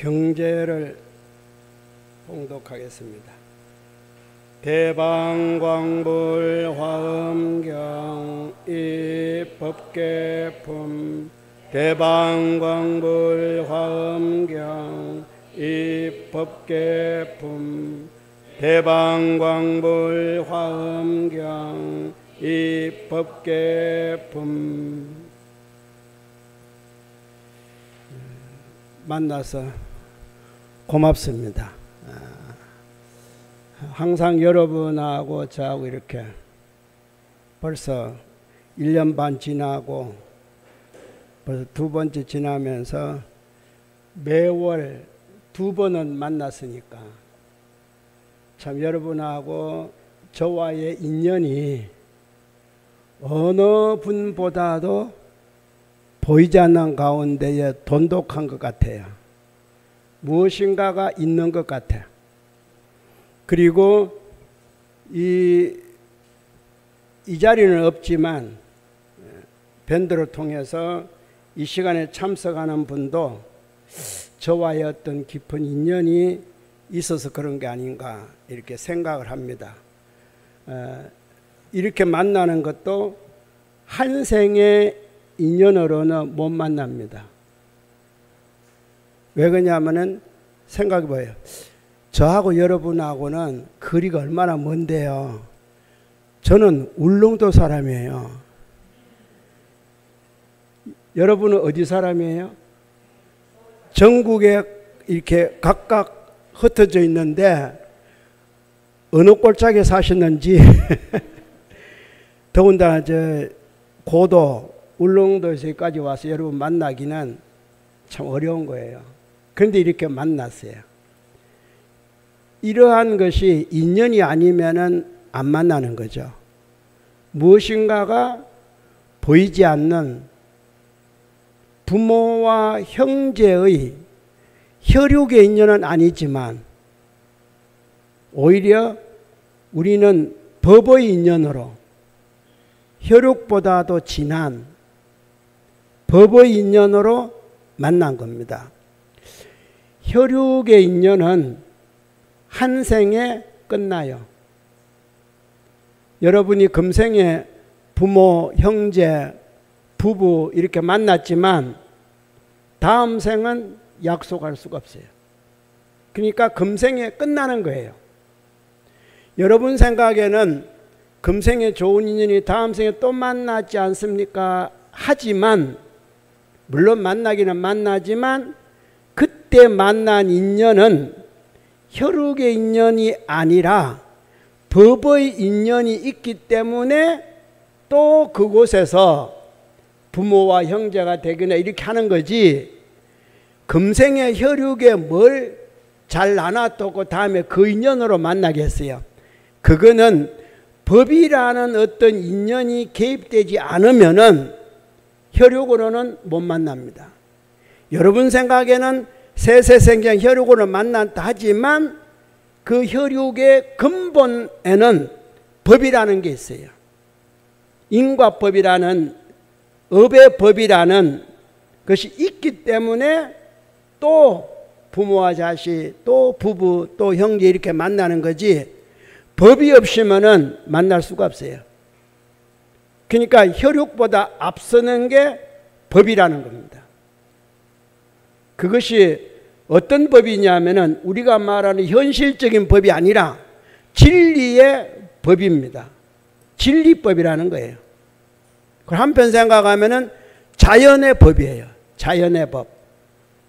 경제를 봉독하겠습니다. 대방광불 화엄경 입법계품 대방광불 화엄경 입법계품 대방광불 화엄경 입법계품. 만나서 고맙습니다. 항상 여러분하고 저하고 이렇게 벌써 1년 반 지나고 벌써 두 번째 지나면서 매월 2번은 만났으니까 참 여러분하고 저와의 인연이 어느 분보다도 보이지 않는 가운데에 돈독한 것 같아요. 무엇인가가 있는 것 같아요. 그리고 이 자리는 없지만 밴드를 통해서 이 시간에 참석하는 분도 저와의 어떤 깊은 인연이 있어서 그런 게 아닌가 이렇게 생각을 합니다. 이렇게 만나는 것도 한 생의 인연으로는 못 만납니다. 왜 그러냐면은 생각해 봐요. 저하고 여러분하고는 거리가 얼마나 먼데요. 저는 울릉도 사람이에요. 여러분은 어디 사람이에요? 전국에 이렇게 각각 흩어져 있는데 어느 꼴짝에 사시는지 더군다나 저 고도 울릉도에서까지 와서 여러분 만나기는 참 어려운 거예요. 그런데 이렇게 만났어요. 이러한 것이 인연이 아니면은 안 만나는 거죠. 무엇인가가 보이지 않는 부모와 형제의 혈육의 인연은 아니지만 오히려 우리는 법의 인연으로 혈육보다도 진한 법의 인연으로 만난 겁니다. 혈육의 인연은 한 생에 끝나요. 여러분이 금생에 부모, 형제, 부부 이렇게 만났지만 다음 생은 약속할 수가 없어요. 그러니까 금생에 끝나는 거예요. 여러분 생각에는 금생에 좋은 인연이 다음 생에 또 만나지 않습니까? 하지만 물론 만나기는 만나지만 그때 만난 인연은 혈육의 인연이 아니라 법의 인연이 있기 때문에 또 그곳에서 부모와 형제가 되거나 이렇게 하는 거지, 금생의 혈육에 뭘 잘 나눠두고 다음에 그 인연으로 만나겠어요. 그거는 법이라는 어떤 인연이 개입되지 않으면은 혈육으로는 못 만납니다. 여러분 생각에는 세세생전 혈육으로 만난다 하지만 그 혈육의 근본에는 법이라는 게 있어요. 인과법이라는 업의 법이라는 것이 있기 때문에 또 부모와 자식, 또 부부, 또 형제 이렇게 만나는 거지 법이 없으면은 만날 수가 없어요. 그러니까 혈육보다 앞서는 게 법이라는 겁니다. 그것이 어떤 법이냐면은 우리가 말하는 현실적인 법이 아니라 진리의 법입니다. 진리법이라는 거예요. 한편 생각하면은 자연의 법이에요. 자연의 법.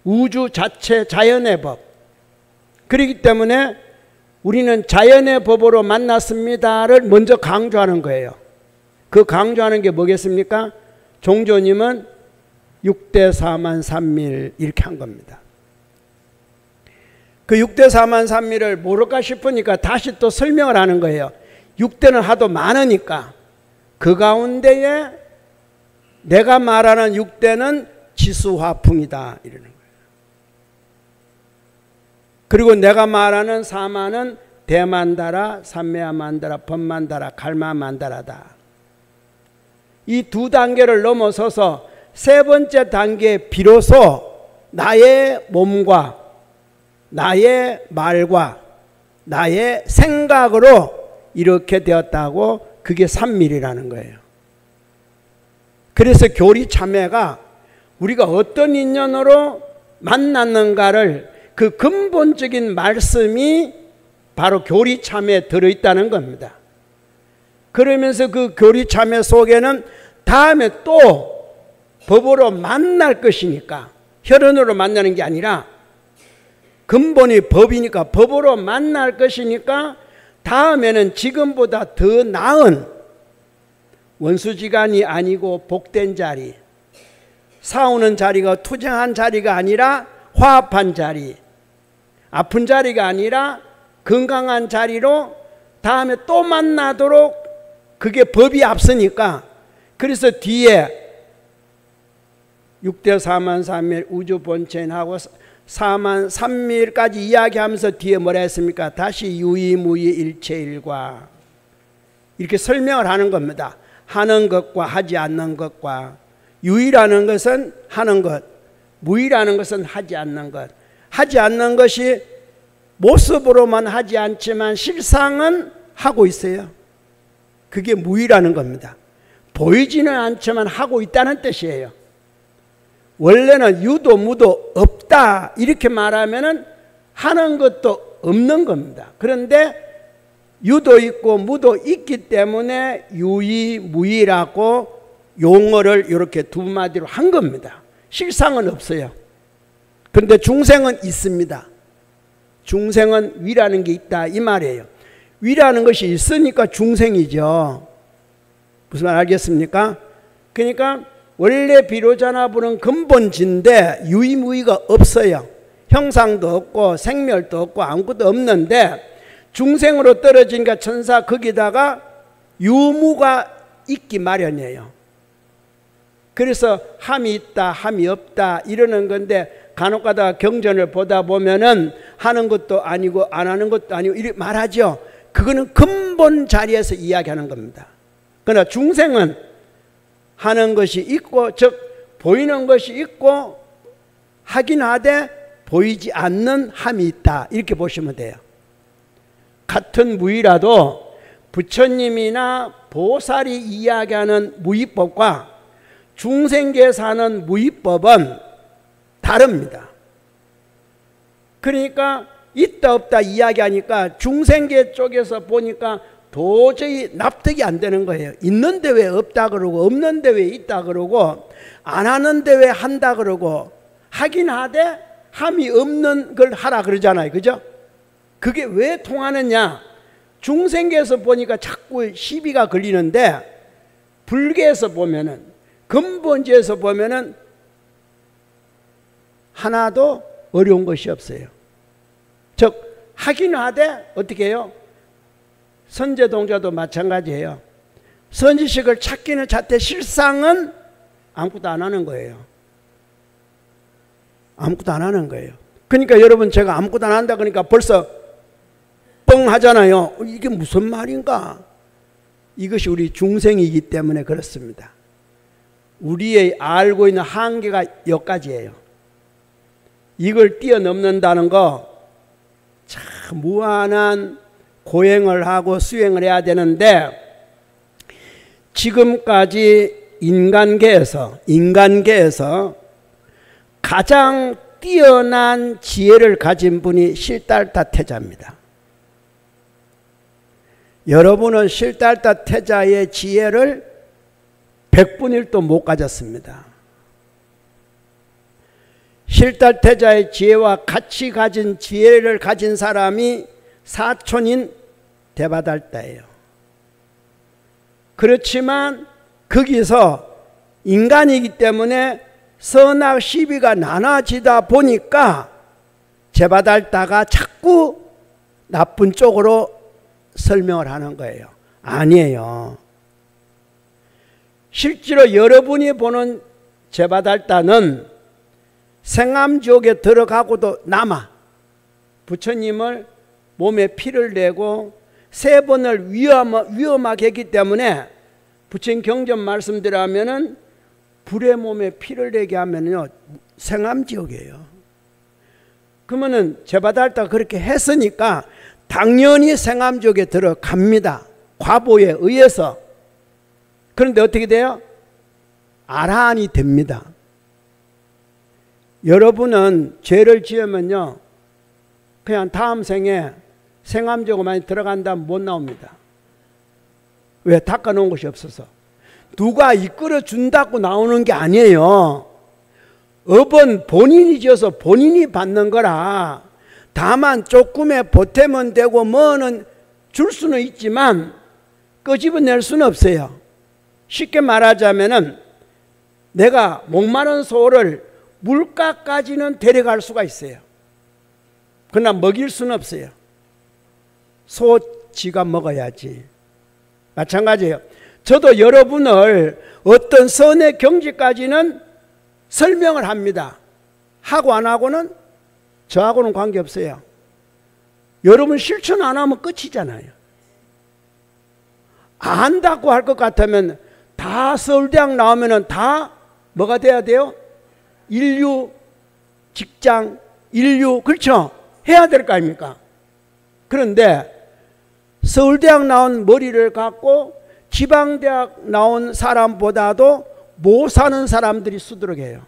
우주 자체 자연의 법. 그렇기 때문에 우리는 자연의 법으로 만났습니다를 먼저 강조하는 거예요. 그 강조하는 게 뭐겠습니까? 종조님은 6대 4만 3밀 이렇게 한 겁니다. 그 6대 4만 3밀을 모를까 싶으니까 다시 또 설명을 하는 거예요. 6대는 하도 많으니까 그 가운데에 내가 말하는 6대는 지수화풍이다 이러는 거예요. 그리고 내가 말하는 4만은 대만다라, 삼매야만다라, 법만다라, 갈마만다라다. 이 두 단계를 넘어서서 세 번째 단계에 비로소 나의 몸과 나의 말과 나의 생각으로 이렇게 되었다고, 그게 삼밀이라는 거예요. 그래서 교리참회가 우리가 어떤 인연으로 만났는가를, 그 근본적인 말씀이 바로 교리참회에 들어있다는 겁니다. 그러면서 그 교리참회 속에는 다음에 또 법으로 만날 것이니까, 혈연으로 만나는 게 아니라 근본이 법이니까 법으로 만날 것이니까, 다음에는 지금보다 더 나은 원수지간이 아니고 복된 자리, 싸우는 자리가 투쟁한 자리가 아니라 화합한 자리, 아픈 자리가 아니라 건강한 자리로 다음에 또 만나도록, 그게 법이 앞서니까. 그래서 뒤에 6대 4만 3밀 우주본체하고 4만 3밀까지 이야기하면서 뒤에 뭐라 했습니까? 다시 유의무의 일체일과, 이렇게 설명을 하는 겁니다. 하는 것과 하지 않는 것과, 유의라는 것은 하는 것, 무의라는 것은 하지 않는 것. 하지 않는 것이 모습으로만 하지 않지만 실상은 하고 있어요. 그게 무의라는 겁니다. 보이지는 않지만 하고 있다는 뜻이에요. 원래는 유도 무도 없다 이렇게 말하면은 하는 것도 없는 겁니다. 그런데 유도 있고 무도 있기 때문에 유의 무의라고 용어를 이렇게 두 마디로 한 겁니다. 실상은 없어요. 그런데 중생은 있습니다. 중생은 위라는 게 있다 이 말이에요. 위라는 것이 있으니까 중생이죠. 무슨 말 알겠습니까? 그러니까 원래 비로자나불은 근본진데 유의무의가 없어요. 형상도 없고 생멸도 없고 아무것도 없는데, 중생으로 떨어지니까 천사 거기다가 유무가 있기 마련이에요. 그래서 함이 있다 함이 없다 이러는 건데, 간혹가다 경전을 보다 보면은 하는 것도 아니고 안 하는 것도 아니고 이렇게 말하죠. 그거는 근본 자리에서 이야기하는 겁니다. 그러나 중생은 하는 것이 있고, 즉 보이는 것이 있고, 하긴 하되 보이지 않는 함이 있다 이렇게 보시면 돼요. 같은 무의라도 부처님이나 보살이 이야기하는 무의법과 중생계에서 하는 무의법은 다릅니다. 그러니까 있다 없다 이야기하니까 중생계 쪽에서 보니까 도저히 납득이 안 되는 거예요. 있는데 왜 없다 그러고, 없는데 왜 있다 그러고, 안 하는데 왜 한다 그러고, 하긴 하되 함이 없는 걸 하라 그러잖아요. 그죠? 그게 왜 통하느냐? 중생계에서 보니까 자꾸 시비가 걸리는데, 불계에서 보면은, 근본지에서 보면은 하나도 어려운 것이 없어요. 즉 하긴 하되 어떻게 해요? 선제동자도 마찬가지예요. 선지식을 찾기는 찾되 실상은 아무것도 안 하는 거예요. 아무것도 안 하는 거예요. 그러니까 여러분, 제가 아무것도 안 한다 그러니까 벌써 뻥 하잖아요. 이게 무슨 말인가? 이것이 우리 중생이기 때문에 그렇습니다. 우리의 알고 있는 한계가 여기까지예요. 이걸 뛰어넘는다는 거 참 무한한 고행을 하고 수행을 해야 되는데, 지금까지 인간계에서 가장 뛰어난 지혜를 가진 분이 실달타 태자입니다. 여러분은 실달타 태자의 지혜를 100분의 1도 못 가졌습니다. 실달태자의 지혜와 같이 가진 지혜를 가진 사람이 사촌인 대바달다예요. 그렇지만 거기서 인간이기 때문에 선악 시비가 나눠지다 보니까 제바달다가 자꾸 나쁜 쪽으로 설명을 하는 거예요. 아니에요. 실제로 여러분이 보는 제바달다는 생암지옥에 들어가고도 남아 부처님을 몸에 피를 내고 3번을 위험하게 했기 때문에, 부처님 경전 말씀대로 하면은 불의 몸에 피를 내게 하면요 생암지옥이에요. 그러면은 제바달다가 그렇게 했으니까 당연히 생암족에 들어갑니다. 과보에 의해서. 그런데 어떻게 돼요? 아라한이 됩니다. 여러분은 죄를 지으면요, 그냥 다음 생에 생암족에 많이 들어간다면 못 나옵니다. 왜? 닦아놓은 곳이 없어서. 누가 이끌어 준다고 나오는 게 아니에요. 업은 본인이 지어서 본인이 받는 거라. 다만 조금의 보탬은 되고 뭐는 줄 수는 있지만 끄집어낼 수는 없어요. 쉽게 말하자면은 내가 목마른 소를 물가까지는 데려갈 수가 있어요. 그러나 먹일 수는 없어요. 소 지가 먹어야지. 마찬가지예요. 저도 여러분을 어떤 선의 경지까지는 설명을 합니다. 하고 안 하고는 저하고는 관계없어요. 여러분 실천 안 하면 끝이잖아요. 안 한다고 할 것 같으면 다 서울대학 나오면은 다 뭐가 돼야 돼요? 인류, 직장, 인류, 그렇죠? 해야 될 거 아닙니까? 그런데 서울대학 나온 머리를 갖고 지방대학 나온 사람보다도 못 사는 사람들이 수두룩해요.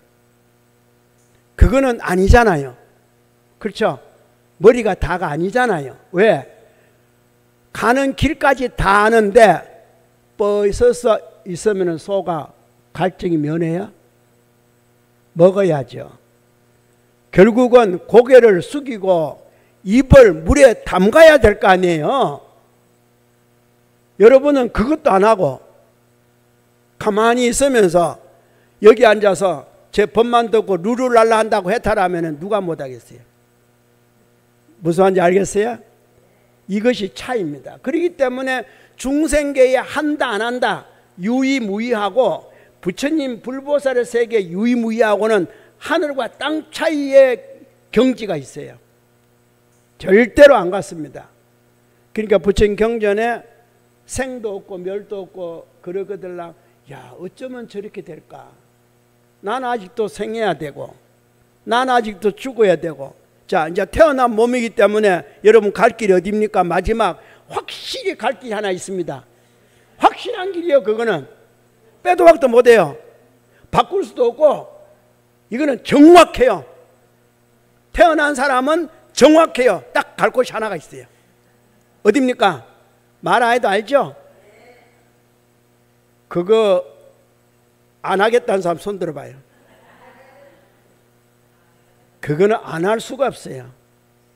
그거는 아니잖아요. 그렇죠? 머리가 다가 아니잖아요. 왜? 가는 길까지 다 아는데 뻐 있어서 있으면 소가 갈증이 면해요? 먹어야죠. 결국은 고개를 숙이고 입을 물에 담가야 될 거 아니에요. 여러분은 그것도 안 하고 가만히 있으면서 여기 앉아서 제 법만 듣고 룰루랄라 한다고 해탈하면 누가 못하겠어요? 무슨 말인지 알겠어요? 이것이 차이입니다. 그렇기 때문에 중생계에 한다 안 한다 유의무의하고 부처님 불보살의 세계 유의무의하고는 하늘과 땅 차이의 경지가 있어요. 절대로 안 같습니다. 그러니까 부처님 경전에 생도 없고 멸도 없고 그러거들라. 야, 어쩌면 저렇게 될까? 난 아직도 생해야 되고 난 아직도 죽어야 되고. 자, 이제 태어난 몸이기 때문에 여러분 갈 길이 어디입니까? 마지막 확실히 갈 길이 하나 있습니다. 확실한 길이에요. 그거는 빼도 박도 못해요. 바꿀 수도 없고 이거는 정확해요. 태어난 사람은 정확해요. 딱 갈 곳이 하나가 있어요. 어디입니까? 말 안 해도 알죠? 그거 안 하겠다는 사람 손 들어봐요. 그거는 안 할 수가 없어요.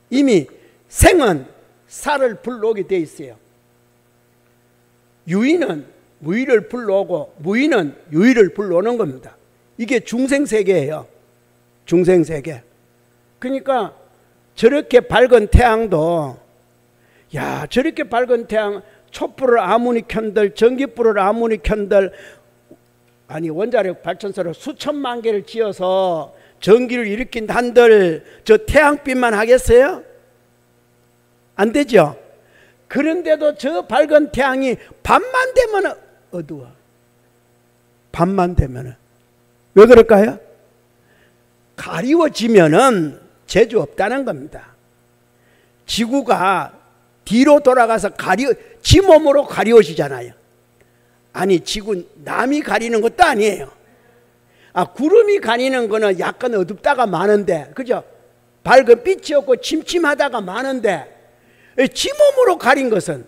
이미 생은 살을 불러오게 돼 있어요. 유의는 무의를 불러오고 무의는 유의를 불러오는 겁니다. 이게 중생세계예요. 중생세계. 그러니까 저렇게 밝은 태양도, 야, 저렇게 밝은 태양, 촛불을 아무리 켠들, 전기불을 아무리 켠들, 아니 원자력 발전소를 수천만 개를 지어서 전기를 일으킨 한들 저 태양빛만 하겠어요? 안 되죠. 그런데도 저 밝은 태양이 밤만 되면 어두워. 밤만 되면 왜 그럴까요? 가리워지면은 재주 없다는 겁니다. 지구가 뒤로 돌아가서 지 몸으로 가리워지잖아요. 아니 지구 남이 가리는 것도 아니에요. 구름이 가리는 거는 약간 어둡다가 많은데, 그죠? 밝은 빛이 없고 침침하다가 많은데 지 몸으로 가린 것은,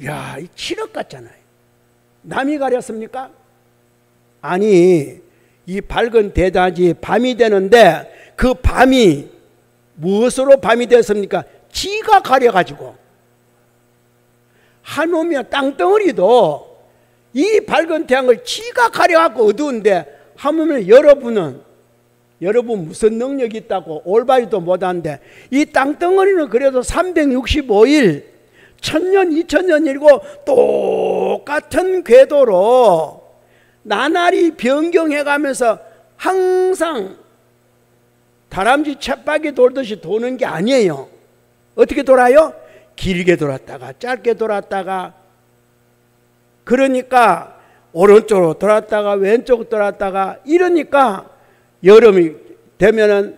야, 이 칠흑 같잖아요. 남이 가렸습니까? 아니, 이 밝은 대낮이 밤이 되는데 그 밤이 무엇으로 밤이 됐습니까? 지가 가려가지고. 하물며 땅덩어리도 이 밝은 태양을 지가 가려갖고 어두운데, 하물며 여러분 무슨 능력이 있다고 올바리도 못하는데, 이 땅덩어리는 그래도 365일 1000년 2000년이고 똑같은 궤도로 나날이 변경해가면서 항상 다람쥐 쳇바퀴 돌듯이 도는 게 아니에요. 어떻게 돌아요? 길게 돌았다가 짧게 돌았다가, 그러니까 오른쪽으로 돌았다가 왼쪽으로 돌았다가, 이러니까 여름이 되면은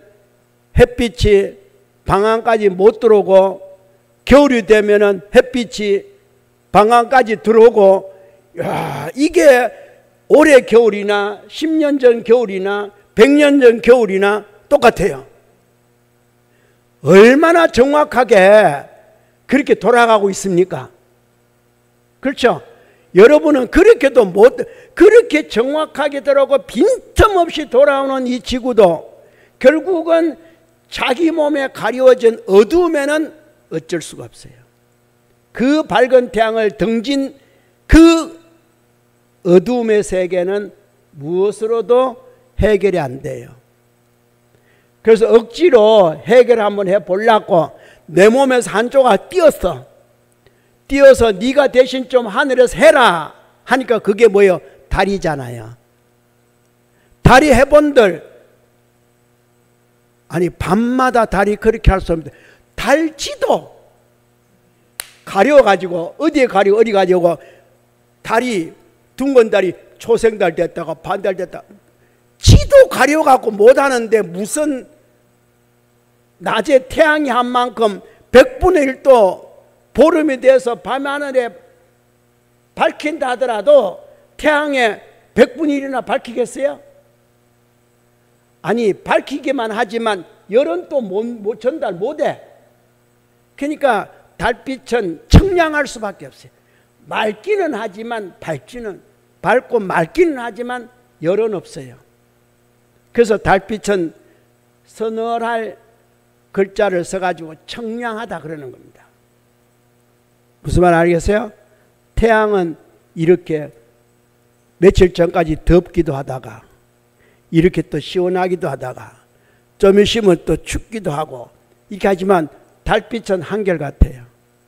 햇빛이 방 안까지 못 들어오고, 겨울이 되면은 햇빛이 방 안까지 들어오고, 야, 이게 올해 겨울이나 10년 전 겨울이나 100년 전 겨울이나 똑같아요. 얼마나 정확하게 그렇게 돌아가고 있습니까? 그렇죠? 여러분은 그렇게도 그렇게 정확하게 들어오고 빈틈없이 돌아오는 이 지구도 결국은 자기 몸에 가려워진 어두움에는 어쩔 수가 없어요. 그 밝은 태양을 등진 그 어두움의 세계는 무엇으로도 해결이 안 돼요. 그래서 억지로 해결 한번 해보려고 내 몸에서 한 조각 띄어서 네가 대신 좀 하늘에서 해라 하니까 그게 뭐예요? 달이잖아요. 달이 해본들, 아니 밤마다 달이 그렇게 할 수 없는데 달지도 가려가지고 어디 가지고 달이 둥근 달이 초생달 됐다가 반달 됐다가 지도 가려갖고 못하는데 무슨 낮에 태양이 한 만큼 100분의 1도 보름이 돼서 밤하늘에 밝힌다 하더라도 태양에 100분의 1이나 밝히겠어요? 아니 밝히기만 하지만 열은 또 못 전달 못해. 그러니까 달빛은 청량할 수밖에 없어요. 맑기는 하지만 밝고 맑기는 하지만 열은 없어요. 그래서 달빛은 서늘할 글자를 써가지고 청량하다 그러는 겁니다. 무슨 말 알겠어요? 태양은 이렇게 며칠 전까지 덥기도 하다가 이렇게 또 시원하기도 하다가 좀 있으면 또 춥기도 하고 이렇게 하지만 달빛은 한결같아요.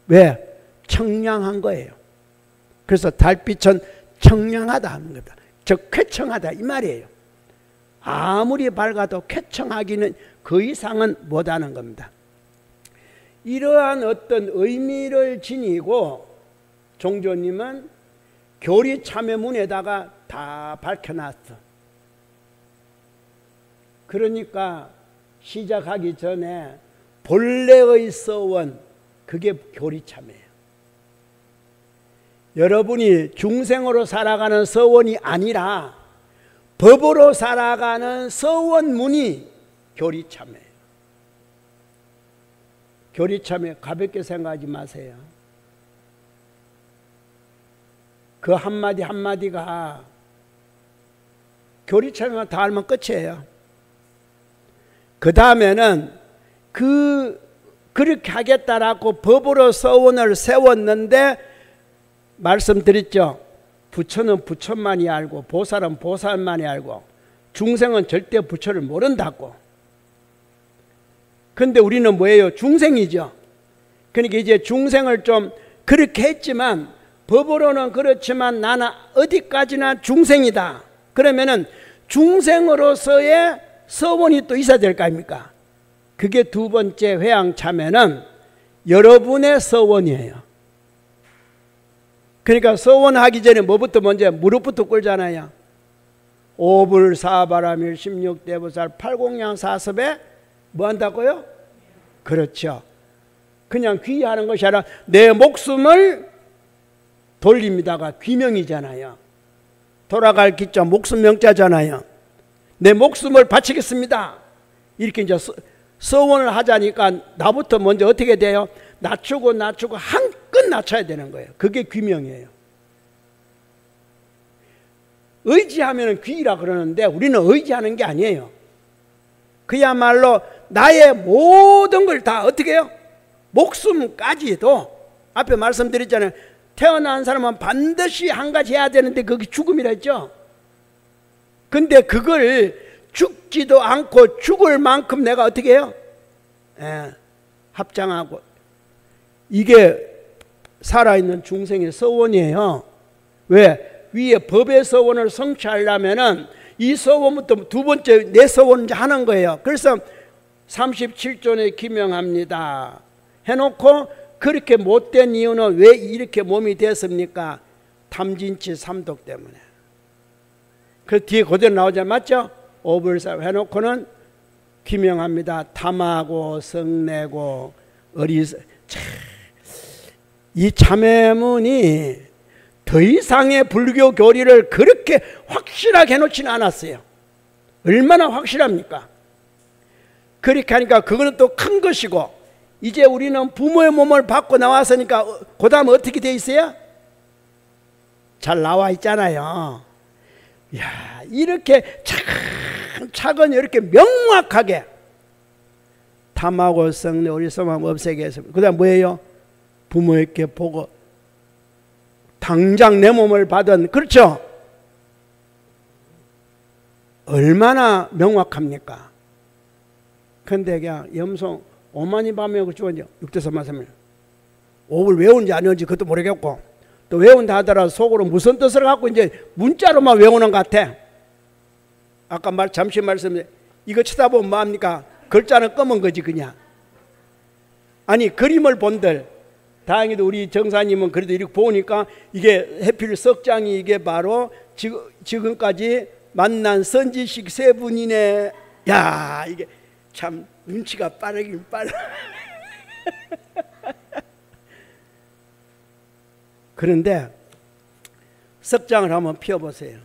왜? 청량한 거예요. 그래서 달빛은 청량하다 하는 거다. 즉 쾌청하다 이 말이에요. 아무리 밝아도 쾌청하기는 그 이상은 못하는 겁니다. 이러한 어떤 의미를 지니고 종조님은 교리 참여문에다가 다 밝혀놨어. 그러니까 시작하기 전에 본래의 서원, 그게 교리 참여예요. 여러분이 중생으로 살아가는 서원이 아니라 법으로 살아가는 서원문이 교리 참여예요. 교리 참여 가볍게 생각하지 마세요. 그 한마디 한마디가 교리 참여만 다 알면 끝이에요. 그 다음에는 그렇게 하겠다라고 법으로 서원을 세웠는데 말씀드렸죠. 부처는 부처만이 알고 보살은 보살만이 알고 중생은 절대 부처를 모른다고. 근데 우리는 뭐예요? 중생이죠. 그러니까 이제 중생을 좀 그렇게 했지만 법으로는 그렇지만 나는 어디까지나 중생이다. 그러면은 중생으로서의 서원이 또 있어야 될 거 아닙니까? 그게 두 번째 회양 참여는 여러분의 서원이에요. 그러니까 서원하기 전에 뭐부터 먼저 무릎부터 꿇잖아요. 오불사바라밀 16대보살 8공양 사섭에 뭐 한다고요? 그렇죠. 그냥 귀하는 것이 아니라 내 목숨을 돌립니다가 귀명이잖아요. 돌아갈 기자 목숨 명자잖아요. 내 목숨을 바치겠습니다. 이렇게 이제 서원을 하자니까 나부터 먼저 어떻게 돼요? 낮추고 한껏 낮춰야 되는 거예요. 그게 귀명이에요. 의지하면 귀이라 그러는데 우리는 의지하는 게 아니에요. 그야말로 나의 모든 걸 다 어떻게 해요? 목숨까지도 앞에 말씀드렸잖아요. 태어난 사람은 반드시 한 가지 해야 되는데 그게 죽음이라 했죠. 근데 그걸 죽지도 않고 죽을 만큼 내가 어떻게 해요? 합장하고. 이게 살아있는 중생의 서원이에요. 왜? 위에 법의 서원을 성취하려면은 이 서원부터 두 번째 내 서원을 하는 거예요. 그래서 37존에 기명합니다 해놓고 그렇게 못된 이유는 왜 이렇게 몸이 됐습니까? 탐진치 삼독 때문에. 그 뒤에 그대로 나오잖아요. 맞죠? 오불사 해놓고는 기명합니다. 탐하고 성내고 이 참회문이 더 이상의 불교 교리를 그렇게 확실하게 해놓지는 않았어요. 얼마나 확실합니까? 그렇게 하니까 그거는 또 큰 것이고, 이제 우리는 부모의 몸을 받고 나왔으니까 그 다음 어떻게 돼 있어요? 잘 나와 있잖아요. 이야, 이렇게 차근차근 이렇게 명확하게 탐하고 성내 어리석음 없애게 했습니다. 그 다음 뭐예요? 부모에게 보고 당장 내 몸을 받은, 그렇죠? 얼마나 명확합니까? 근데 그냥 염송 오만이 밤에 그치고 육대서 말씀을 5을 외운지 안 외운지 그것도 모르겠고, 또 외운다 하더라도 속으로 무슨 뜻을 갖고 이제 문자로만 외우는 것 같아. 아까 잠시 말씀드린 이거 쳐다보면 뭐합니까? 글자는 검은 거지 그냥. 아니 그림을 본들, 다행히도 우리 정사님은 그래도 이렇게 보니까 이게 해필 석장이 이게 바로 지금까지 만난 선지식 세 분이네. 야, 이게 참 눈치가 빠르긴 빠르. 그런데 석장을 한번 펴보세요.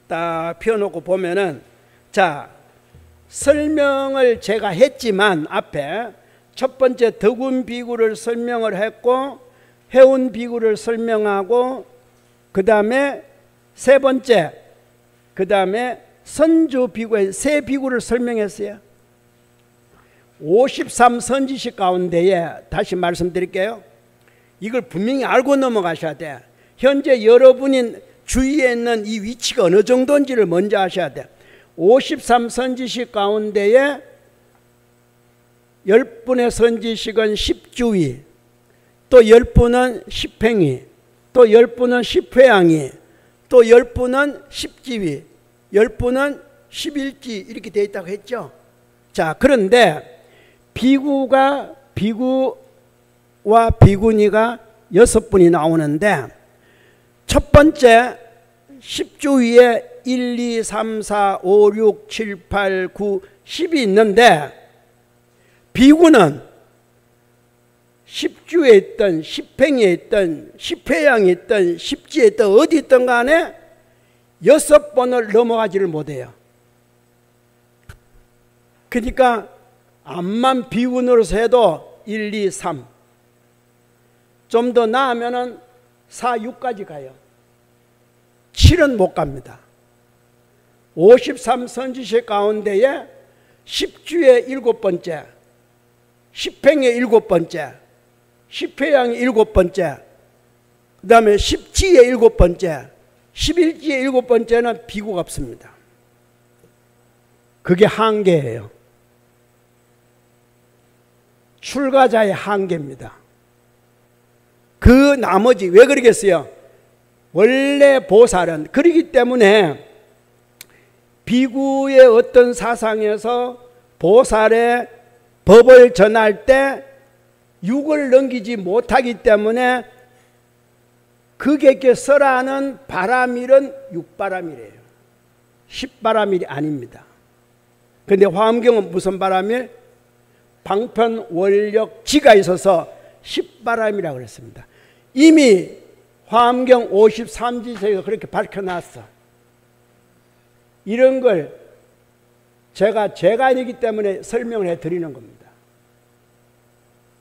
딱 펴놓고 보면은, 자, 설명을 제가 했지만 앞에 첫 번째 덕운 비구를 설명을 했고, 해운 비구를 설명하고, 그 다음에 세 번째, 그 다음에 선주 비구의 세 비구를 설명했어요. 53 선지식 가운데에 다시 말씀드릴게요. 이걸 분명히 알고 넘어가셔야 돼. 현재 여러분이 주위에 있는 이 위치가 어느 정도인지를 먼저 아셔야 돼. 53 선지식 가운데에 10분의 선지식은 10주위, 또 10분은 10행위, 또 10분은 10회양이, 또 10분은 10지위, 10분은 11지 이렇게 되어 있다고 했죠. 자, 그런데 비구와 비구니가 6분이 나오는데, 첫 번째 10주위에 1, 2, 3, 4, 5, 6, 7, 8, 9, 10이 있는데, 비구는 10주에 있든 10행에 있든 10회양에 있든 10지에 있든 어디 있든 간에 6번을 넘어가지를 못해요. 그러니까 암만 비군으로서 해도 1, 2, 3, 좀 더 나으면은 4, 6까지 가요. 7은 못 갑니다. 53 선지식 가운데에 10주의 7번째, 10행의 7번째, 10회양의 7번째, 그 다음에 10지의 7번째, 11지의 7번째는 비구가 없습니다. 그게 한계예요. 출가자의 한계입니다. 그 나머지 왜 그러겠어요? 원래 보살은 그러기 때문에 비구의 어떤 사상에서 보살의 법을 전할 때 6을 넘기지 못하기 때문에 그게 설하는 바라밀은 6바라밀이에요. 10바라밀이 아닙니다. 그런데 화엄경은 무슨 바라밀? 방편 원력 지가 있어서 10바라밀이라고 그랬습니다. 이미 화엄경 53지서에서 그렇게 밝혀놨어. 이런 걸 제가 아니기 때문에 설명을 해드리는 겁니다.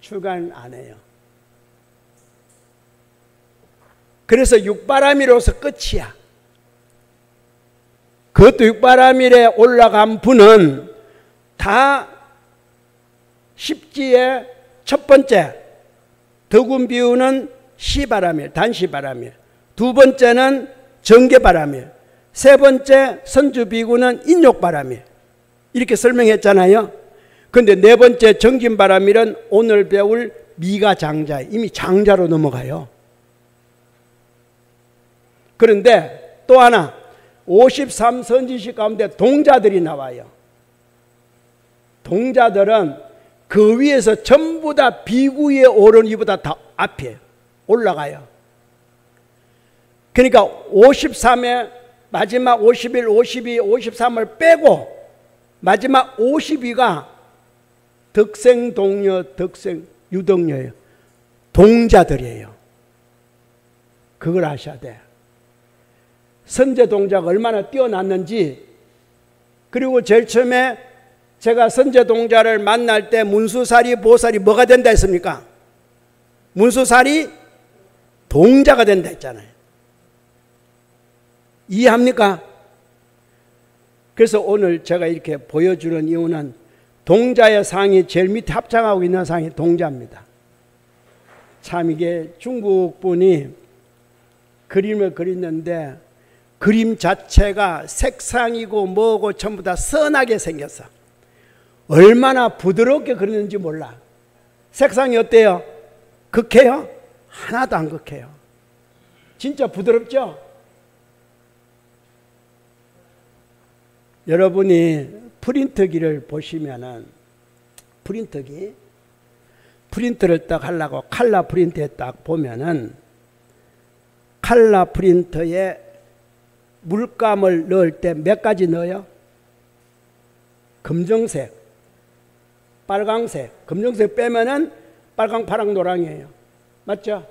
출가는 안 해요. 그래서 6바라밀로서 끝이야. 그것도 6바라밀에 올라간 분은 다 10지의 첫 번째 덕운 비유는 시바라밀, 단시바라밀, 두 번째는 정계바라밀, 세 번째 선주비구는 인욕바라밀 이렇게 설명했잖아요. 그런데 네 번째 정진바라밀은 오늘 배울 미가장자, 이미 장자로 넘어가요. 그런데 또 하나 53 선지식 가운데 동자들이 나와요. 동자들은 그 위에서 전부 다 비구에 오른 이보다 다 앞에 올라가요. 그러니까 53에 마지막 51, 52, 53을 빼고 마지막 52가 덕생, 동료, 덕생, 유동료예요. 동자들이에요. 그걸 아셔야 돼. 선제 동자가 얼마나 뛰어났는지. 그리고 제일 처음에 제가 선제 동자를 만날 때 문수살이 보살이 뭐가 된다 했습니까? 문수살이 동자가 된다 했잖아요. 이해합니까? 그래서 오늘 제가 이렇게 보여주는 이유는 동자의 상이 제일 밑에 합창하고 있는 상이 동자입니다. 참 이게 중국 분이 그림을 그렸는데 그림 자체가 색상이고 뭐고 전부 다 선하게 생겼어. 얼마나 부드럽게 그렸는지 몰라. 색상이 어때요? 극해요? 하나도 안 극해요. 진짜 부드럽죠? 여러분이 프린터기를 보시면은 프린터를 딱 하려고 칼라 프린터에 딱 보면은 칼라 프린터에 물감을 넣을 때 몇 가지 넣어요? 검정색, 빨강색, 검정색 빼면은 빨강, 파랑, 노랑이에요. 맞죠?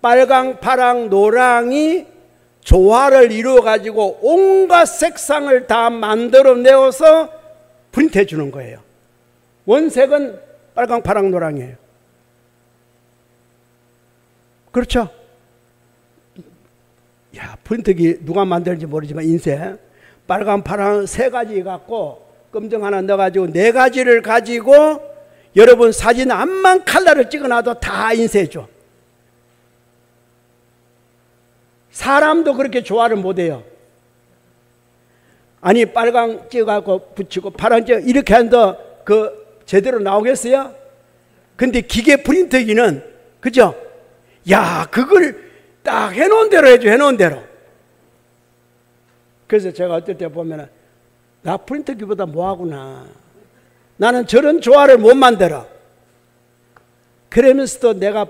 빨강, 파랑, 노랑이 조화를 이루어 가지고 온갖 색상을 다 만들어내어서 프린트해 주는 거예요. 원색은 빨강, 파랑, 노랑이에요. 그렇죠? 야, 프린트기 누가 만드는지 모르지만 인쇄 빨강, 파랑 세 가지 갖고 검정 하나 넣어가지고 네 가지를 가지고 여러분 사진 암만 칼라를 찍어놔도 다 인쇄해줘. 사람도 그렇게 조화를 못해요. 아니 빨강 찍어갖고 붙이고 파랑 찍어 이렇게 한다 그 제대로 나오겠어요? 근데 기계 프린터기는 그죠? 야 그걸 딱 해놓은 대로 해줘. 해놓은 대로. 그래서 제가 어떨 때 보면 나 프린터기보다 뭐하구나. 나는 저런 조화를 못 만들어. 그러면서도 내가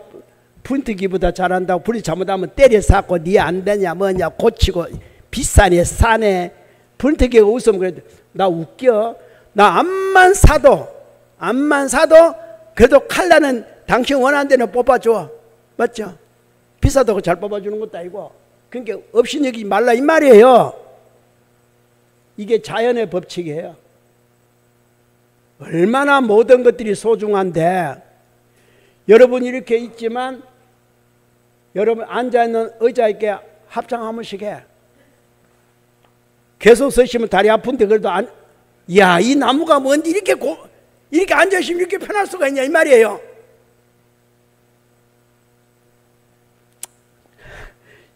프린터기보다 잘한다고 프린트 잘못하면 때려 쌓고 니 안 되냐 뭐냐 고치고 비싸네 싸네. 프린터기가 웃으면 그래도 나 웃겨. 나 암만 사도 그래도 칼라는 당신 원하는 데는 뽑아줘. 맞죠? 비싸다고 잘 뽑아주는 것도 아니고. 그러니까 없인 여기지 말라 이 말이에요. 이게 자연의 법칙이에요. 얼마나 모든 것들이 소중한데 여러분 이렇게 있지만 여러분 앉아있는 의자에 합장 한 번씩 해. 계속 서시면 다리 아픈데 그래도 야, 이 나무가 뭔데 이렇게 앉아있으면 이렇게 편할 수가 있냐 이 말이에요.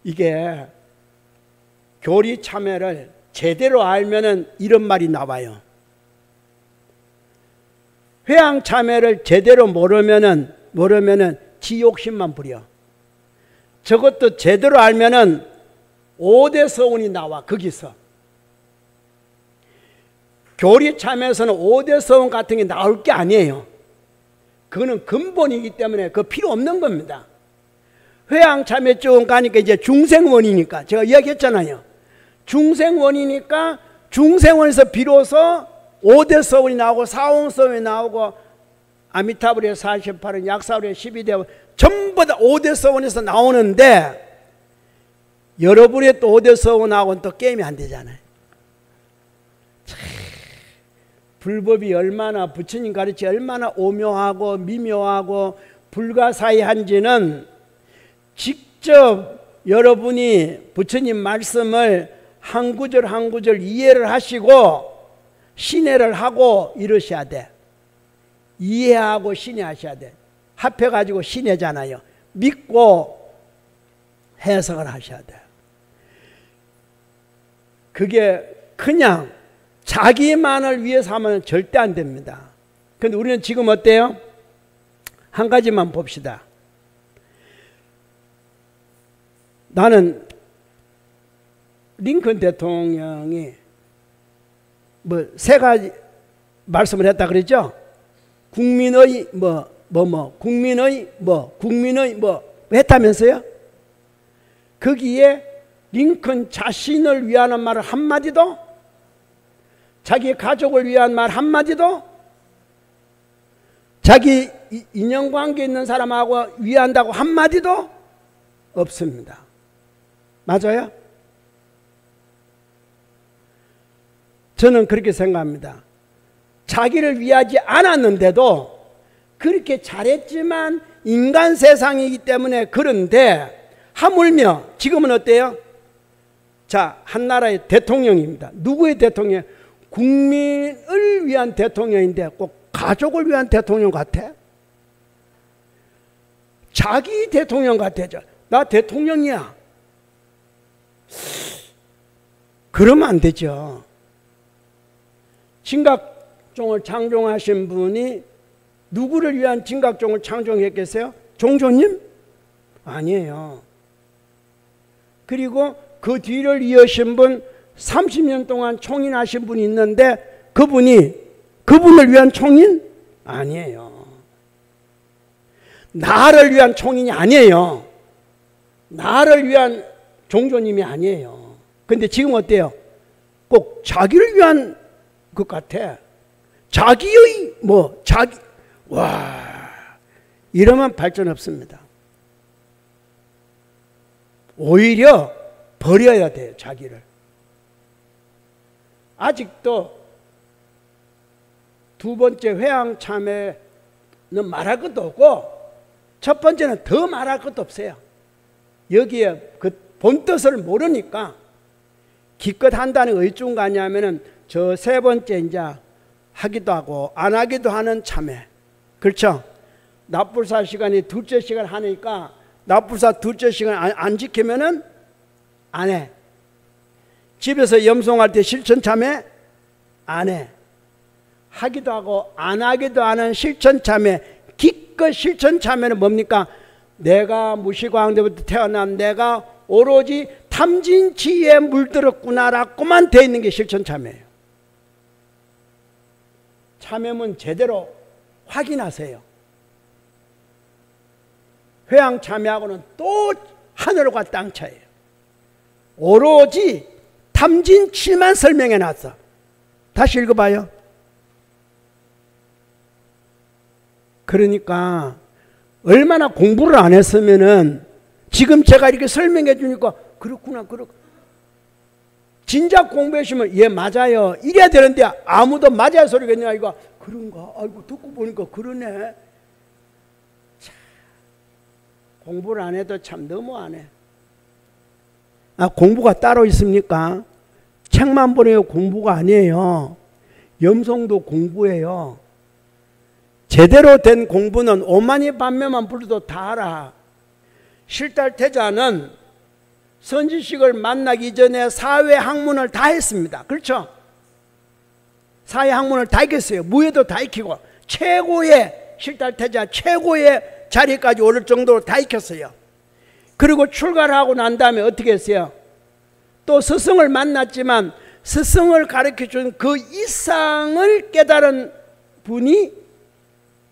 이게 교리 참회를 제대로 알면은 이런 말이 나와요. 회양 참회를 제대로 모르면은 지 욕심만 부려. 저것도 제대로 알면은 5대 서운이 나와. 거기서 교리 참회에서는 5대 서운 같은 게 나올 게 아니에요. 그거는 근본이기 때문에 그 필요 없는 겁니다. 회양 참회 쭉 가니까 이제 중생원이니까 제가 이야기했잖아요. 중생원이니까 중생원에서 비로소 5대 서원이 나오고 사홍서원이 나오고 아미타불의 48은 약사불의 12대원 전부 다 5대 서원에서 나오는데 여러분의 또 5대 서원하고는 또 게임이 안 되잖아요. 참, 불법이 얼마나 부처님 가르치 얼마나 오묘하고 미묘하고 불가사의한지는 직접 여러분이 부처님 말씀을 한 구절 한 구절 이해를 하시고 신뢰를 하고 이러셔야 돼. 이해하고 신뢰하셔야 돼. 합해가지고 신뢰잖아요. 믿고 해석을 하셔야 돼. 그게 그냥 자기만을 위해서 하면 절대 안 됩니다. 그런데 우리는 지금 어때요? 한 가지만 봅시다. 나는 링컨 대통령이 뭐 세 가지 말씀을 했다 그랬죠? 국민의 국민의 했다면서요? 거기에 링컨 자신을 위하는 말을 한마디도 자기 가족을 위한 말 한마디도, 자기 인연관계 있는 사람하고 위한다고 한마디도 없습니다. 맞아요? 저는 그렇게 생각합니다. 자기를 위하지 않았는데도 그렇게 잘했지만 인간 세상이기 때문에 그런데 하물며 지금은 어때요? 자, 한 나라의 대통령입니다. 누구의 대통령? 국민을 위한 대통령인데 꼭 가족을 위한 대통령 같아? 자기 대통령 같아져. 나 대통령이야. 그러면 안 되죠. 진각종을 창종하신 분이 누구를 위한 진각종을 창종했겠어요? 종조님? 아니에요. 그리고 그 뒤를 이으신 분 30년 동안 총인하신 분이 있는데 그분을 위한 총인? 아니에요. 나를 위한 총인이 아니에요. 나를 위한 종조님이 아니에요. 근데 지금 어때요? 꼭 자기를 위한 것 같아. 자기의 이러면 발전 없습니다. 오히려 버려야 돼요, 자기를. 아직도 두 번째 회양 참회는 말할 것도 없고 첫 번째는 더 말할 것도 없어요. 여기에 그 본뜻을 모르니까 기껏 한다는 의중가 아니냐면은 저 세 번째 이제 하기도 하고 안 하기도 하는 참회. 그렇죠? 납불사 시간이 둘째 시간 하니까 납불사 둘째 시간 안 지키면은 안 해. 집에서 염송할 때 실천 참회 안 해. 하기도 하고 안 하기도 하는 실천 참회. 기껏 실천 참회는 뭡니까? 내가 무시광대부터 태어난 내가 오로지 탐진치에 물들었구나라고만 돼 있는 게 실천 참회예요. 참회문 제대로 확인하세요. 회양 참회하고는 또 하늘과 땅 차이예요. 오로지 탐진치만 설명해 놨어. 다시 읽어봐요. 그러니까 얼마나 공부를 안 했으면은 지금 제가 이렇게 설명해 주니까 그렇구나. 진작 공부했으면 예 맞아요 이래야 되는데 아무도 맞아요 소리겠냐 이거. 그런가? 아이고 듣고 보니까 그러네. 참, 공부를 안 해도 참 너무하네. 공부가 따로 있습니까? 책만 보내요 공부가 아니에요. 염송도 공부예요. 제대로 된 공부는 오만이 반매만 불러도 다 알아. 실달태자는 선지식을 만나기 전에 사회 학문을 다 했습니다. 그렇죠? 사회 학문을 다 익혔어요. 무예도 다 익히고 최고의 실달태자 최고의 자리까지 오를 정도로 다 익혔어요. 그리고 출가를 하고 난 다음에 어떻게 했어요? 또 스승을 만났지만 스승을 가르쳐준 그 이상을 깨달은 분이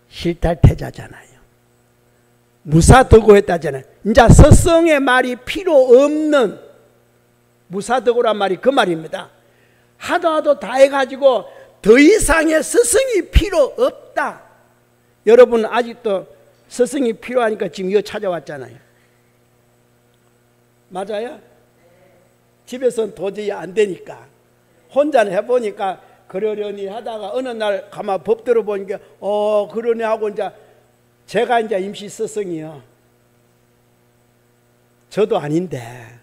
실달태자잖아요. 무사득오했다잖아요. 이제 스승의 말이 필요 없는 무사득오란 말이 그 말입니다. 하도 다 해가지고 더 이상의 스승이 필요 없다. 여러분 아직도 스승이 필요하니까 지금 이거 찾아왔잖아요. 맞아요? 집에서는 도저히 안 되니까 혼자는 해보니까 그러려니 하다가 어느 날 가만 법 들어보니까 그러니 하고 이제 제가 이제 임시 스승이요. 저도 아닌데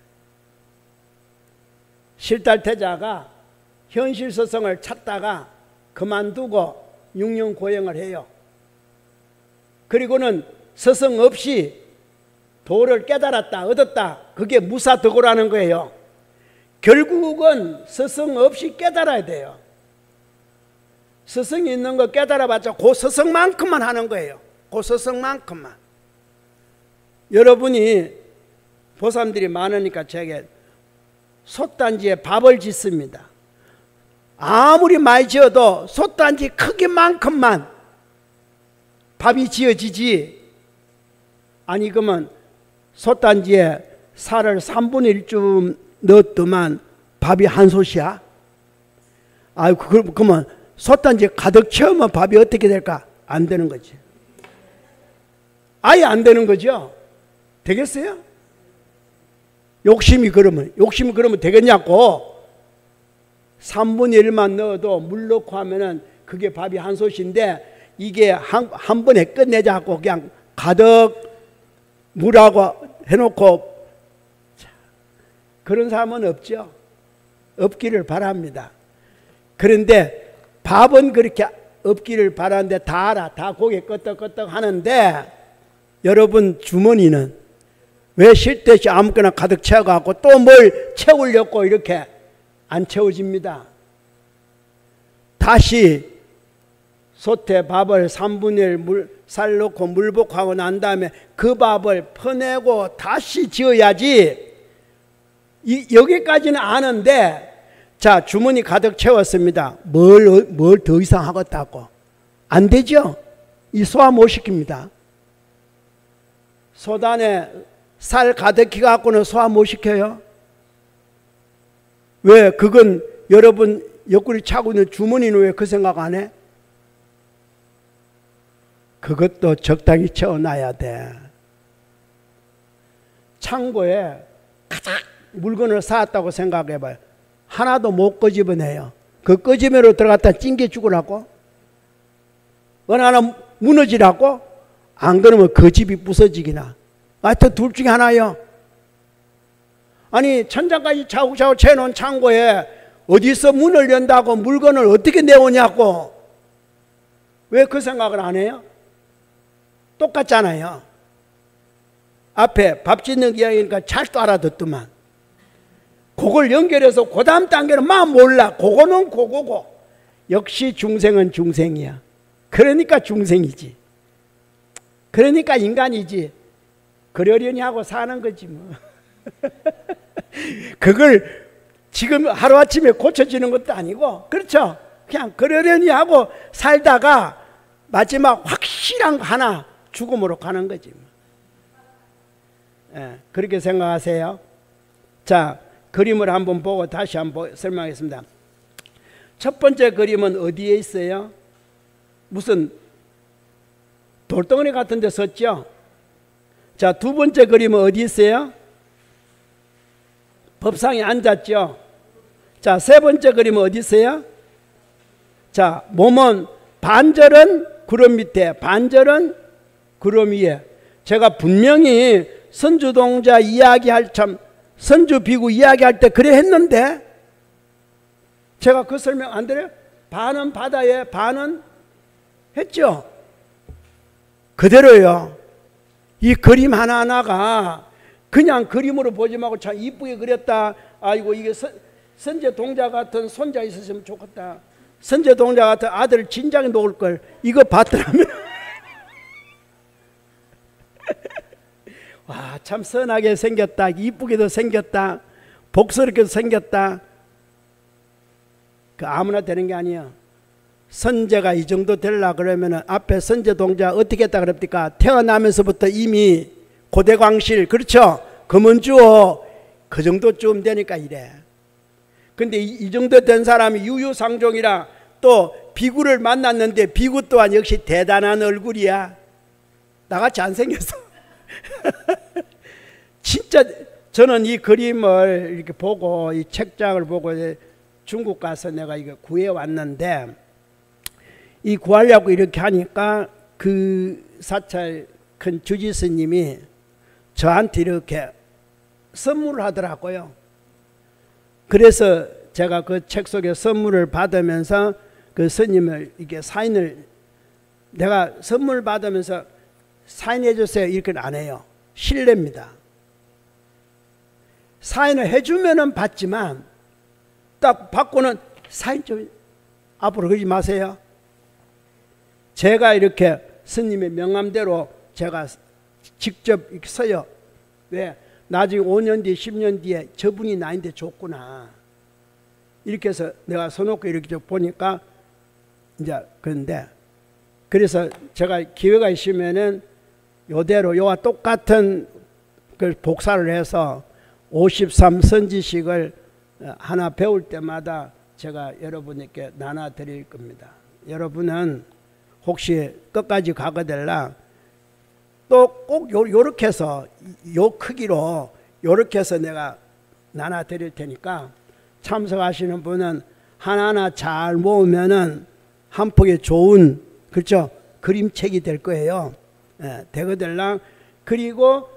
실달태자가 현실 스승을 찾다가 그만두고 6년 고행을 해요. 그리고는 스승 없이 도를 깨달았다 얻었다. 그게 무사득오라는 거예요. 결국은 스승 없이 깨달아야 돼요. 스승이 있는 거 깨달아봤자 그 스승만큼만 하는 거예요. 그 스승만큼만. 여러분이 보살들이 많으니까 제게 솥단지에 밥을 짓습니다. 아무리 많이 지어도 솥단지 크기만큼만 밥이 지어지지. 아니 그러면 솥단지에 살을 3분의 1쯤 넣었더만 밥이 한 솥이야? 아, 그러면 솥단지 가득 채우면 밥이 어떻게 될까? 안 되는 거지. 아예 안 되는 거죠. 되겠어요? 욕심이 그러면 되겠냐고. 3분의 1만 넣어도 물 넣고 하면은 그게 밥이 한 솥인데, 이게 한 번에 끝내자고 그냥 가득 물하고 해놓고, 그런 사람은 없죠. 없기를 바랍니다. 그런데 밥은 그렇게 없기를 바라는데 다 알아. 다 고개 끄덕끄덕 하는데, 여러분 주머니는 왜 쉴 때 없이 아무거나 가득 채워갖고 또 뭘 채우려고 이렇게 안 채워집니다. 다시 솥에 밥을 3분의 1 쌀 넣고 물 붓고 하고 난 다음에 그 밥을 퍼내고 다시 지어야지. 여기까지는 아는데, 자, 주머니 가득 채웠습니다. 뭘 더 이상 하겠다고. 안 되죠? 이 소화 못 시킵니다. 소단에 쌀 가득히 갖고는 소화 못 시켜요. 왜? 그건 여러분 옆구리 차고 있는 주머니는 왜 그 생각 안 해? 그것도 적당히 채워놔야 돼. 창고에 가득 물건을 쌓았다고 생각해봐요. 하나도 못 끄집어내요. 그 끄집어내로 들어갔다 찡겨 죽으라고? 어느 하나 무너지라고? 안 그러면 그 집이 부서지기나. 하여튼 둘 중에 하나요. 아니, 천장까지 차곡차곡 채워놓은 창고에 어디서 문을 연다고 물건을 어떻게 내오냐고. 왜 그 생각을 안 해요? 똑같잖아요. 앞에 밥 짓는 이야기니까 잘도 알아듣더만. 그걸 연결해서 그 다음 단계는 막 몰라. 그거는 그거고. 역시 중생은 중생이야. 그러니까 중생이지. 그러니까 인간이지. 그러려니 하고 사는 거지 뭐. 그걸 지금 하루아침에 고쳐지는 것도 아니고, 그렇죠? 그냥 그러려니 하고 살다가 마지막 확실한 거 하나 죽음으로 가는 거지 뭐. 예, 그렇게 생각하세요. 자, 그림을 한번 보고 다시 한번 설명하겠습니다. 첫 번째 그림은 어디에 있어요? 무슨 돌덩어리 같은 데 섰죠? 자, 두 번째 그림은 어디 있어요? 법상에 앉았죠? 자, 세 번째 그림은 어디 있어요? 자, 몸은 반절은 구름 밑에, 반절은 구름 위에. 제가 분명히 선주동자 이야기할 선주비구 이야기할 때 그래 했는데, 제가 그 설명 안 드려요? 반은 바다에, 반은 했죠? 그대로요. 이 그림 하나하나가 그냥 그림으로 보지 말고 참 이쁘게 그렸다. 아이고, 이게 선제동자 같은 손자 있었으면 좋겠다. 선제동자 같은 아들 진작에 놓을 걸. 이거 봤더라면 와, 참 선하게 생겼다. 이쁘게도 생겼다. 복스럽게도 생겼다. 그 아무나 되는 게 아니에요. 선제가 이 정도 되려 그러면 앞에 선제동자 어떻게 했다 그럽니까? 태어나면서부터 이미 고대광실, 그렇죠? 금은주어 그 정도쯤 되니까 이래. 근데 이 정도 된 사람이 유유상종이라 또 비구를 만났는데 비구 또한 역시 대단한 얼굴이야. 나같이 안 생겼어. 진짜 저는 이 그림을 이렇게 보고 이 책장을 보고 중국 가서 내가 이거 구해왔는데, 이 구하려고 이렇게 하니까 그 사찰 큰 주지스님이 저한테 이렇게 선물을 하더라고요. 그래서 제가 그 책 속에 선물을 받으면서 그 스님을 이게 사인을, 내가 선물 받으면서 사인해 주세요 이렇게 안 해요. 실례입니다. 사인을 해주면은 받지만 딱 받고는 사인 좀 앞으로 그러지 마세요. 제가 이렇게 스님의 명함대로 제가 직접 이렇게 써요. 왜? 나중에 5년 뒤에 10년 뒤에 저분이 나인데 좋구나. 이렇게 해서 내가 써놓고 이렇게 보니까 이제 그런데, 그래서 제가 기회가 있으면은 요대로 요와 똑같은 그 복사를 해서 53 선지식을 하나 배울 때마다 제가 여러분에게 나눠 드릴 겁니다. 여러분은 혹시 끝까지 가거들라 또 꼭 요렇게 해서 요 크기로 요렇게 해서 내가 나눠 드릴 테니까 참석하시는 분은 하나하나 잘 모으면은 한 폭의 좋은, 그렇죠, 그림책이 될 거예요. 예, 되거들랑. 그리고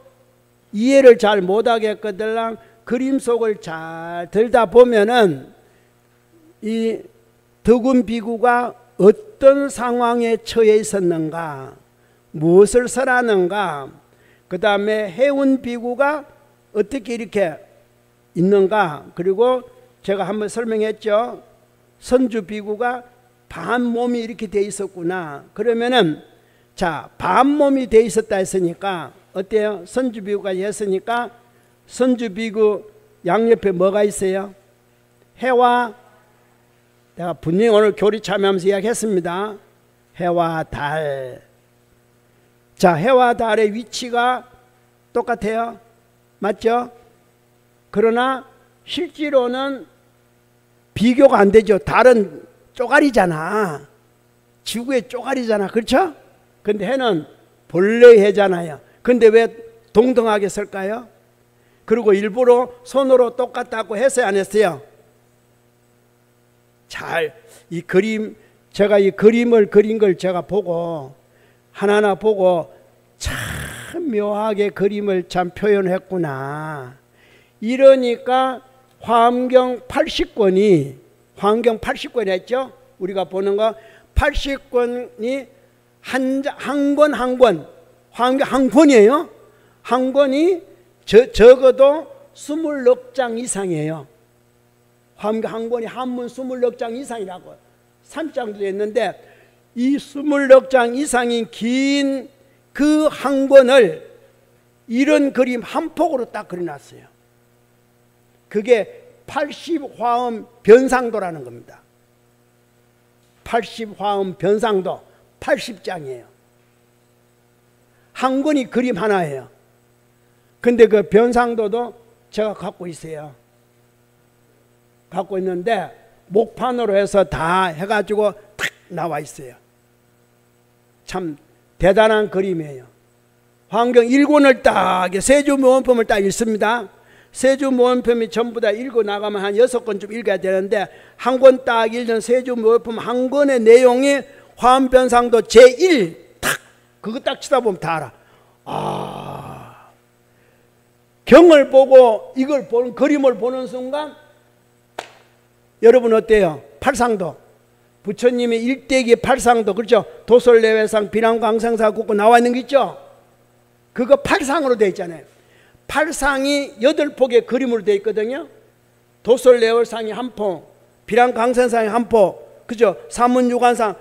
이해를 잘 못하겠거들랑 그림 속을 잘 들다 보면은 이 덕운 비구가 어떤 상황에 처해 있었는가, 무엇을 설하는가, 그 다음에 해운 비구가 어떻게 이렇게 있는가, 그리고 제가 한번 설명했죠. 선주 비구가 반몸이 이렇게 돼 있었구나. 그러면은 자, 반몸이 돼 있었다 했으니까 어때요? 선주 비구가 했으니까 선주 비구 양옆에 뭐가 있어요? 해와, 내가 분명히 오늘 교리 참여하면서 이야기했습니다. 해와 달. 자, 해와 달의 위치가 똑같아요. 맞죠? 그러나 실제로는 비교가 안 되죠. 달은 쪼가리잖아. 지구의 쪼가리잖아. 그렇죠? 근데 해는 본래 해잖아요. 근데 왜 동등하게 설까요? 그리고 일부러 손으로 똑같다고 했어요, 안 했어요? 잘, 이 그림, 제가 이 그림을 그린 걸 제가 보고 하나하나 보고 참 묘하게 그림을 참 표현했구나. 이러니까 화엄경 80권이, 화엄경 80권이 했죠? 우리가 보는 거 80권이 한 권 한 권, 화엄경 한 권이에요. 한 권이 적어도 24장 이상이에요. 화엄경 한 권이 한문 24장 이상이라고, 3장도 됐는데 이 24장 이상인 긴 그 한 권을 이런 그림 한 폭으로 딱 그려놨어요. 그게 80화엄 변상도라는 겁니다. 80화엄 변상도 80장이에요. 한 권이 그림 하나예요. 근데 그 변상도도 제가 갖고 있어요. 갖고 있는데 목판으로 해서 다 해가지고 탁 나와 있어요. 참 대단한 그림이에요. 화엄경 1권을 딱 세주모원품을 딱 읽습니다. 세주모원품이 전부 다 읽어 나가면 한 6권쯤 읽어야 되는데 한 권 딱 읽는 세주모원품 한 권의 내용이 화엄변상도 제1 탁 그거 딱 치다 보면 다 알아. 아, 경을 보고 이걸 보는, 그림을 보는 순간 여러분 어때요? 팔상도, 부처님의 일대기 팔상도, 그렇죠? 도솔내외상, 비남광상사 국고 나와 있는 거 있죠? 그거 팔상으로 되어 있잖아요. 팔상이 8폭의 그림으로 되어 있거든요. 도솔내월상이 한 폭, 비남광상상이 한 폭, 그죠? 사문유관상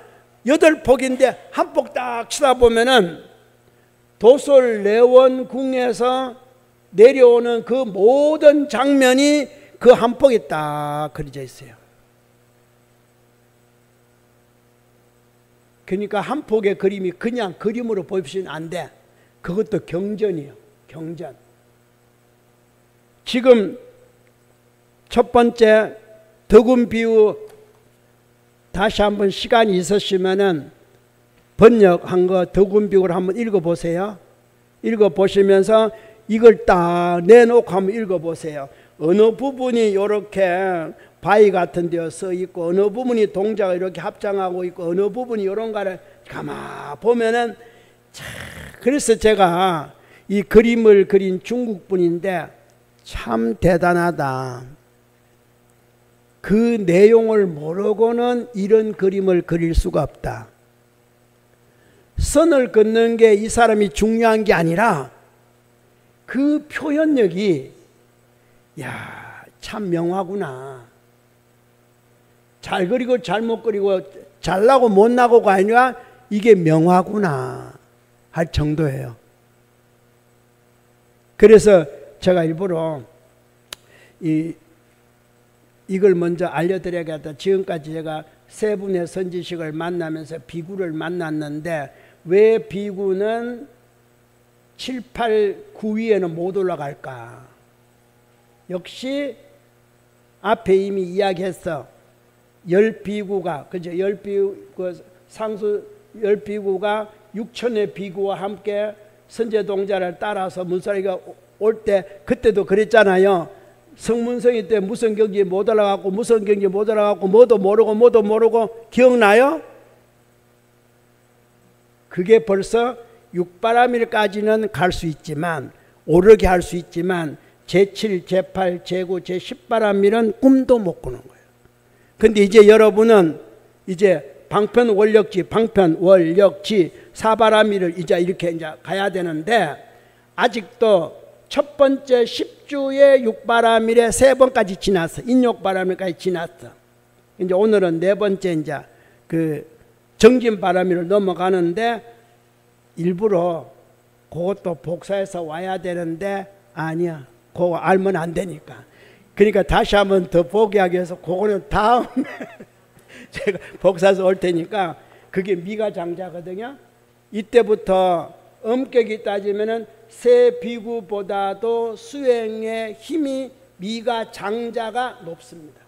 8폭인데 한 폭 딱 치다 보면은 도솔내원궁에서 내려오는 그 모든 장면이 그 한 폭에 딱 그려져 있어요. 그러니까 한 폭의 그림이 그냥 그림으로 보시면 안 돼. 그것도 경전이에요. 경전. 지금 첫 번째 덕운 비유 다시 한번 시간이 있으시면은 번역한 거 덕운 비유를 한번 읽어보세요. 읽어보시면서 이걸 딱 내놓고 한번 읽어보세요. 어느 부분이 이렇게 바위 같은 데 써 있고 어느 부분이 동작을 이렇게 합장하고 있고 어느 부분이 이런가를 가만 보면은 참, 그래서 제가 이 그림을 그린 중국 분인데 참 대단하다. 그 내용을 모르고는 이런 그림을 그릴 수가 없다. 선을 긋는 게 이 사람이 중요한 게 아니라 그 표현력이, 야, 참 명화구나. 잘 그리고 잘못 그리고 잘나고 못나고가 아니라 이게 명화구나 할 정도예요. 그래서 제가 일부러 이걸 먼저 알려드려야겠다. 지금까지 제가 세 분의 선지식을 만나면서 비구를 만났는데 왜 비구는 7, 8, 9위에는 못 올라갈까? 역시 앞에 이미 이야기했어. 열비구가, 그죠? 상수 열비구가 6천의 비구와 함께 선제동자를 따라서 문사리가 올 때, 그때도 그랬잖아요. 성문성이 때 무슨 경지에 못 올라가고 무슨 경지에 못 올라가고 뭐도 모르고 기억나요? 그게 벌써 육바라밀까지는 갈 수 있지만, 오르게 할 수 있지만 제7, 제8, 제9, 제10바라밀은 꿈도 못 꾸는 거예요. 근데 이제 여러분은 이제 방편 원력지, 방편 원력지 4바라밀을 이제 이렇게 이제 가야 되는데, 아직도 첫 번째 10주의 6바라밀에 3번까지 지났어. 인욕바라밀까지 지났어. 이제 오늘은 4번째 이제 그 정진바라밀을 넘어가는데, 일부러 그것도 복사해서 와야 되는데, 아니야. 그거 알면 안 되니까. 그러니까 다시 한번 더 보게 하기 위해서 그거는 다음에 제가 복사해서 올 테니까, 그게 미가 장자거든요. 이때부터 엄격히 따지면은 세 비구보다도 수행의 힘이 미가 장자가 높습니다.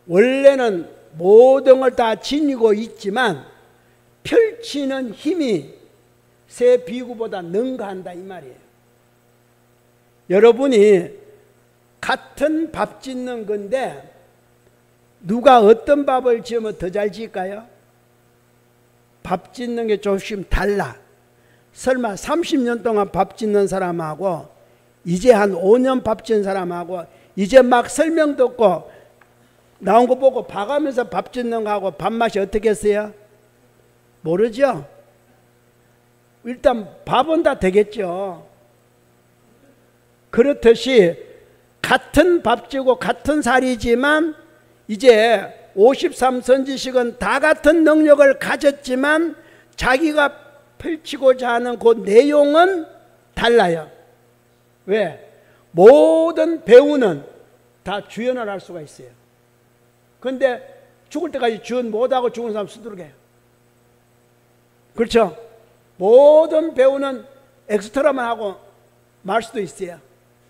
원래는 모든 걸 다 지니고 있지만 펼치는 힘이 세 비구보다 능가한다 이 말이에요. 여러분이 같은 밥 짓는 건데 누가 어떤 밥을 지으면 더 잘 지을까요? 밥 짓는 게 조금 달라. 설마 30년 동안 밥 짓는 사람하고 이제 한 5년 밥 짓는 사람하고 이제 막 설명 듣고 나온 거 보고 봐가면서 밥 짓는 거하고 밥맛이 어떻겠어요? 모르죠? 일단 밥은 다 되겠죠. 그렇듯이 같은 밥지고 같은 살이지만 이제 53선지식은 다 같은 능력을 가졌지만 자기가 펼치고자 하는 그 내용은 달라요. 왜? 모든 배우는 다 주연을 할 수가 있어요. 그런데 죽을 때까지 주연 못하고 죽은 사람 수두룩해요. 그렇죠? 모든 배우는 엑스트라만 하고 말 수도 있어요.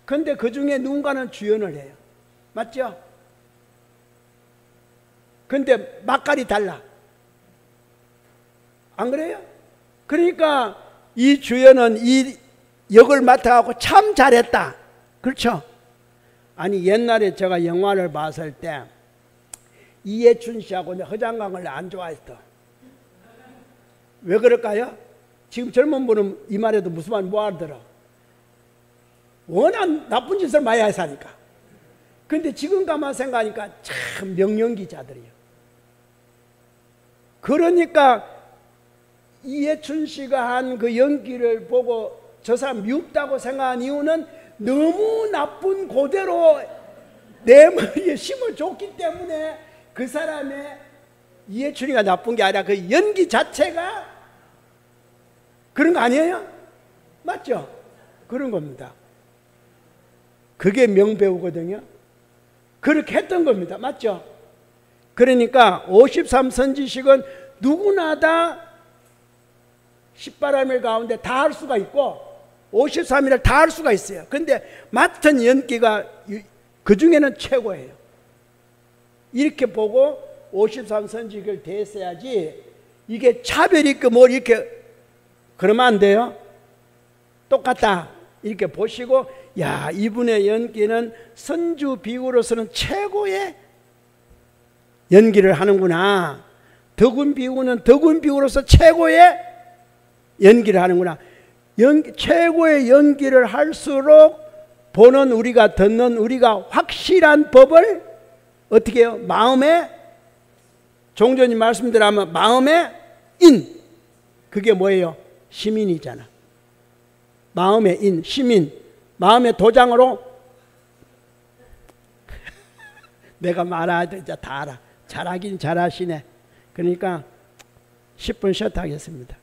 그런데 그 중에 누군가는 주연을 해요. 맞죠? 근데 맛깔이 달라. 안 그래요? 그러니까 이 주연은 이 역을 맡아갖고 참 잘했다. 그렇죠? 아니 옛날에 제가 영화를 봤을 때 이해춘 씨하고 허장강을 안 좋아했어. 왜 그럴까요? 지금 젊은 분은 이 말에도 무슨 말 뭐 알더라. 워낙 나쁜 짓을 많이 해서 하니까. 근데 지금 가만 생각하니까 참 명연기자들이에요. 그러니까 이해춘 씨가 한 그 연기를 보고 저 사람 미흡다고 생각한 이유는 너무 나쁜 그대로 내 머리에 심어줬기 때문에 그 사람의 이해춘이가 나쁜 게 아니라 그 연기 자체가 그런 거 아니에요? 맞죠? 그런 겁니다. 그게 명배우거든요. 그렇게 했던 겁니다. 맞죠? 그러니까 53선지식은 누구나 다 10바라밀 가운데 다 할 수가 있고 53일을 다 할 수가 있어요. 그런데 맡은 연기가 그 중에는 최고예요. 이렇게 보고 53선지식을 대했어야지 이게 차별이 있고 뭘 이렇게 그러면 안 돼요. 똑같다 이렇게 보시고 야 이분의 연기는 선주 비구로서는 최고의 연기를 하는구나. 덕운 비구는 덕운 비구로서 최고의 연기를 하는구나. 최고의 연기를 할수록 보는 우리가 듣는 우리가 확실한 법을 어떻게 해요? 마음에 종전이 말씀드리면 마음에 인 그게 뭐예요? 시민이잖아. 마음의 인 시민 마음의 도장으로 내가 말해야 돼. 다 알아. 잘하긴 잘하시네. 그러니까 10분 쉬었다 하겠습니다.